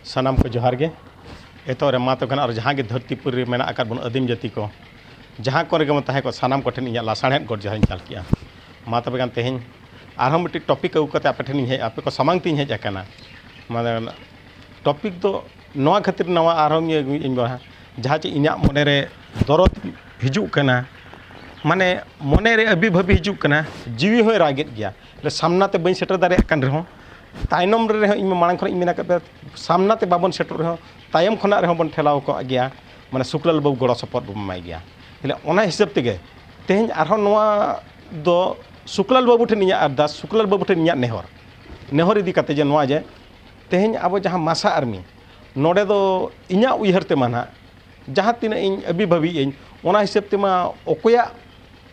सानाम को जोहार गे एतोरे मा तो और जहाँ के धरतीपुरी में बन आदिम जाति को जहाँ को तहे को सानाम को ठेन लासाणेद गोड जहाँ चाल किया मा तबे गान तेहें आरहम मिट्टी टॉपिक अगू करते आपे ठेन आपे को सामांग तीन हेज आकाना माने टॉपिक तो नवा खातिर नवा आरहम इन जहाँ चे इना मने रे दरद हिजू कना माने मने रे अभी भाभी हिजू कना जीवी होय रागेद गया ले सामना ते बई सेटर दारे कान रहो तायनम रे इन मांग खन इमेना के सामना ते बाबन सेटर रहो तायम खना रे बन ठेलाव को गया माने शुक्लाल बाबू गड़ो सपोर्ट बम माय गया हेले ओना हिसाब तेगे तेहें आरहो नवा दो शुक्लाल बाबू ठेन इया अरदास शुक्लाल बाबू ठेन इया नेहर इदी काते जे नवा जे तेहें अब जहाँ मासा आर्मी नोडे दो इया उयहर ते माना जहाँ तीन इन अभी भाभी इन ओना हिसाब ते मा ओकोया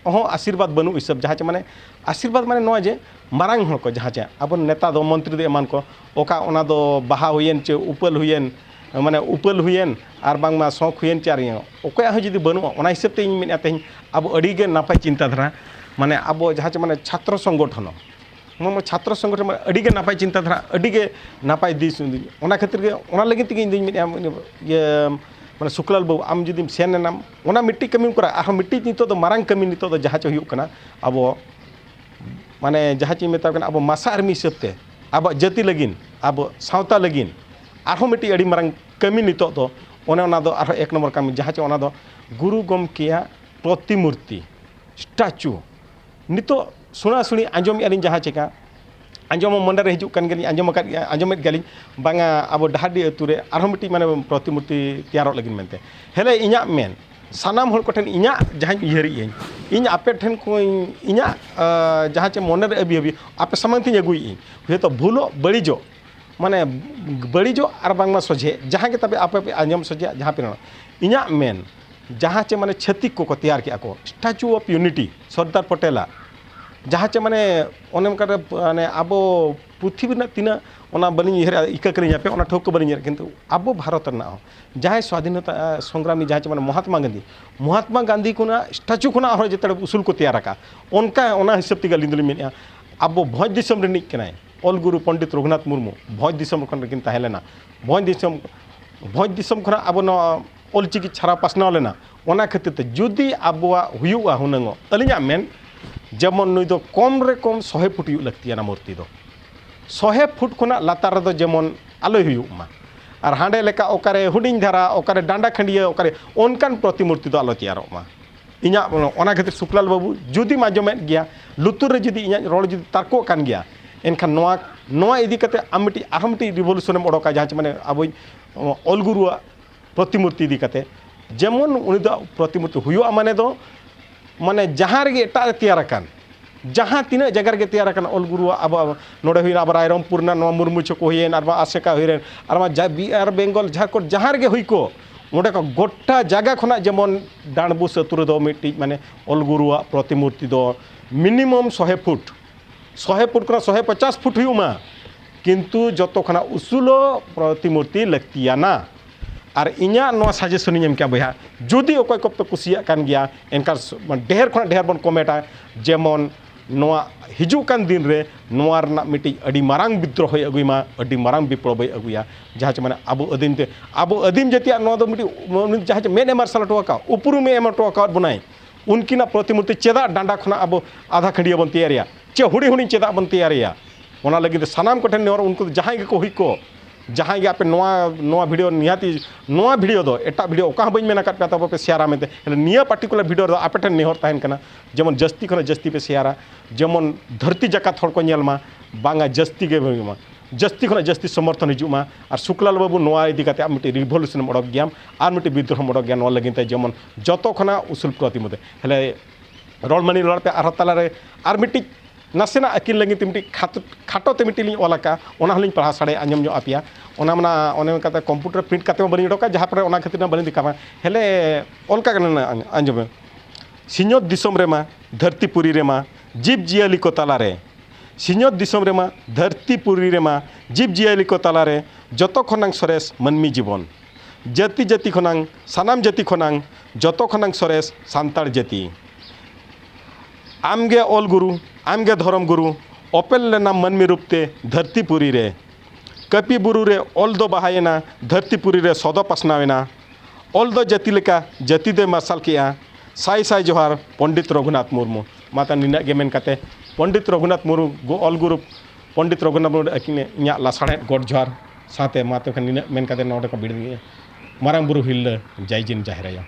ओहो आशीर्वाद बनू हिसाब जहाँ चे माने आशीर्वाद माने नवा जे मारांग हल को जहाँ चे अब नेता दो मंत्री दो एमान को ओका ओना दो बाहा हुयेन चे उपल हुयेन माने उपल हुयेन आर बांगमा शौक हुयेन चारियो ओकोया हो जुदी बनू ओना हिसाब ते इन मेना तेहें अब अड़ी गे नापाय चिंताधारा माने अब जहाँ चे माने छात्र संगठन मम छात्र संगठन में अड़ी गे नापाय चिंताधारा अड़ी गे नापाय दिस ओना खातिर गे ओना लगिन तेगे इन मेना ये माने शुक्लाल बाबू आम जुदी सेन नाम ओना मिट्टी कमी करा आरो मिट्टी नितो दो मारांग कमी नितो दो जहाँ चे हुयुक कना अब माने जहाँ चे मेता कना अब मासा आर्मी हिसाब ते अब जाति लगिन अब सावता लगिन आरो मिट्टी अड़ी मारांग कमी नितो दो ओने ओना दो आरो एक नंबर कमी जहाँ चे ओना दो गुरु गमकेया प्रतिमूर्ति स्टैचू नितो सुना सुनी आंजम यारिन जहाँ चे का आंजम मंडा रे हिजुक कान गेली आंजमेद गेली बांगा अब डहाडी अतुरे आरो मिट्टी माने प्रतिमूर्ति तैयारो लगिन मेनते हेले इኛ मेन सानाम हर कोठेन इኛ जहाँ उयहरी इन आपे ठेन को इኛ जहाँ चे मन रे अभी अभी आपे सामांग अगुई हे तो भूलो बड़ीजो माने बड़ीजो और बांगमा सोझे जहाँ के तबे आपे आंजम सोझे जहाँ पे इኛ मेन जहाँ चे माने छत्तीक को तैयार किया को स्टैचू ऑफ यूनिटी सरदार पटेला जहाँ चे माने ओने माने अब पृथ्वी तीना बनी इका करें पे ठोक बनी किंतु अब भारत जहाँ स्वाधीनता संग्रामी जहाँ माने महात्मा गांधी को स्टैचू खुना जिते उसूल को तैयार उनका हिसाब ते अली में अब भोज दिसम रिनिज ऑल गुरु पंडित रघुनाथ मुर्मू भोज दिसम खन तहलेना भोज दिसम खना अब ऑलचिकी छारा पासनाव लेना ओना खातिर ते जुदी अबवा हुयुआ हुनंगो अलिया मेन जेमन नुई दो कम रे कम 100 फुट हुयुग लगतियाना मूर्ति दो 100 फुट खुना लातार दो जेमन आलो हुयुग मा और हांडे लेका ओकारे हुडिंग धारा ओकारे डांडा खंडिया ओकारे ओनकान प्रतिमूर्ति दो आलो तैयारो मा इኛ ओना खातिर शुक्लाल बाबू जुदी माजमेद गया लुतुर रे जुदी इኛ रोड जुदी तारको कान गया एनखान नोआ इदी कते आमिटी आरमटी रिवोल्यूशन में ओडोका जहाँ माने अब ऑल गुरुआ प्रतिमूर्ति इदी कते जेमन उनी दो प्रतिमूर्ति हुयुआ माने जहाँ रे एटा तैयार कान जहाँ तीना जगह रे तैयार कान ऑल गुरुआ अब नोडे हुई अब रायरमपुर ना नोआ मुर्मू चको हुयेन आर आसेका हुयेन आर बेंगल झारखंड जहाँ रे हुई को ओंडे को गोटा जगह खना जेमन डांडबुस अतुरे दो मिट्टी माने ऑल गुरुआ प्रतिमूर्ति दो मिनिमम 100 फुट को 150 फुट हुयुमा किंतु जतो खना उसूलो प्रतिमूर्ति लगतियाना और इኛ नोआ सजेशन एम क्या बया जुदी अकय को पे कुसिया कान गया एनका ढेर खना ढेर बन कमेटा जेमन नोआ हिजू कान दिन रे नोआ रना मिट्टी अडी मारांग विद्रोह अगुमा अडी मारांग विप्लव अगुया जहाँ माने अब आदिम जातिया नोआ दो मिट्टी जहाँ मेन मार्शल टोका उपरू में एम टोका बनाए उनकिना प्रतिमूर्ति चेदा डांडा खना अब आधा खंडिया बन तैयारिया चे हुडी हुडी चेदा बन तैयारिया ओना लगी सानाम कोठेन नेहर उनको जहाँ के हुई को जहाँ गे आपे नोआ वीडियो निहाती नोआ वीडियो दो एटा वीडियो ओका बइन मेना काट पे तब पे शेयर में निया पर्टिकुलर वीडियो दो आपे ठेन नेहर ताहेन कना जेमन जस्ती खन जस्ती पे शेयर जेमन धरती जकात हर को नेलमा बांगा जस्ती गे मा जस्ती खन जस्ती समर्थन हिजुमा और शुक्लाल बाबू नोआ इदी काते मिट्टी रिवोल्यूशन मोडक गयाम और मिट्टी विद्रोह मोडक गया नोआ लगिन जेमन जतो खना उसूल प्रतिमूर्ति हेले रलमानी लड़ पे आर तलारे आर मिट्टी नासेना अकिन लगी मिट्टी खाटो ते मिट्टी ओलाका पढ़ा साड़े आंजम जो आपिया कंप्यूटर प्रिंट करते बनी उडोका जहाँ पर खातिर बनी दिखावा हेले ओलका आंजम सिंहत दिसम रेमा धरतीपुरी रेमा जीव जियाली को तालारे सिंहत दिसम रेमा धरतीपुरी रेमा जीव जियाली को तालारे जतो खनांग सरेस मनमी जीवन जाति जाति खनांग सानाम जाति खनांग जतो खनांग सरेस सान्ताड़ जाति आमगे ऑल गुरु आमगे धर्म गुरु ओपेल लेना मनमी रूपते धरतीपुरी रे कपि बुरु रे ऑल दो बहायना धरतीपुरी रे सौदो पसनावेना ऑल दो जाति लेका जाति दे मार्शल किया साई साई जोहार पंडित रघुनाथ मुर्मू माता निना गे मेन काते पंडित रघुनाथ मुर्मू ऑल गुरु पंडित रघुनाथ मुर्मू अकिने इया लासाड़े गॉड जोहार साथे माते निना मेन काते नोडे को बिड़ मारांग बुरु हिल्ला जय जिन जाहिराया।